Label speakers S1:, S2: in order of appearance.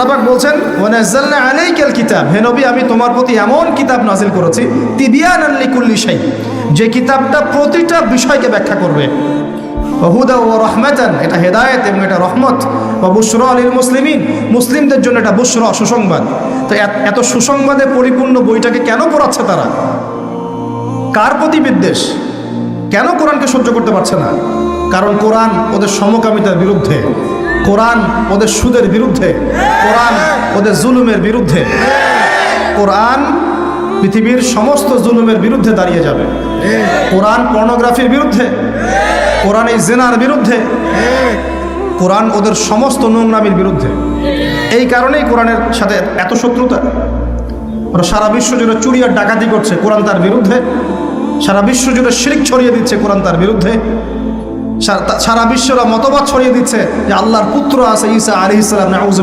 S1: আল্লাহ পাক বলছেন ওয়া নাযালনা আলাইকাল কিতাব, হে নবী আমি তোমার প্রতি এমন কিতাব নাজিল করেছি তিবিয়ানান লিকুল্লি শাই, যে কিতাবটা প্রতিটা বিষয়কে ব্যাখ্যা করবে। ওয়া হুদা ওয়া রাহমাতান, এটা হেদায়েত এবং এটা রহমত। ওয়া বুশরা লিল মুসলিমিন, মুসলিমদের জন্য এটা বুশরা, সুসংবাদ। তো এত সুসংবাদে পরিপূর্ণ বইটাকে কেন পড়াচ্ছে তারা? কার প্রতি বিদ্বেষ? কেন কোরআনকে সহ্য করতে পারছে না? কারণ কোরআন ওদের সমকামিতার বিরুদ্ধে, কোরআন ওদের সুদের বিরুদ্ধে, কোরআন ওদের জুলুমের বিরুদ্ধে। কোরআন পৃথিবীর সমস্ত জুলুমের বিরুদ্ধে দাঁড়িয়ে যাবে। কোরআন পর্নোগ্রাফির বিরুদ্ধে, কোরআন এই জিনার বিরুদ্ধে, কোরআন ওদের সমস্ত নোংরামির বিরুদ্ধে। এই কারণেই কোরআনের সাথে এত শত্রুতা। ওরা সারা বিশ্ব জুড়ে চুরি আর ডাকাতি করছে, কোরআন তার বিরুদ্ধে। সারা বিশ্ব জুড়ে শিরক ছড়িয়ে দিচ্ছে, কোরআন তার বিরুদ্ধে। সারা বিশ্বরা মতবাদ ছড়িয়ে দিচ্ছে যে আল্লাহর পুত্র আছে ঈসা আলাইহিস সালাম, নাউযুবিল্লাহ।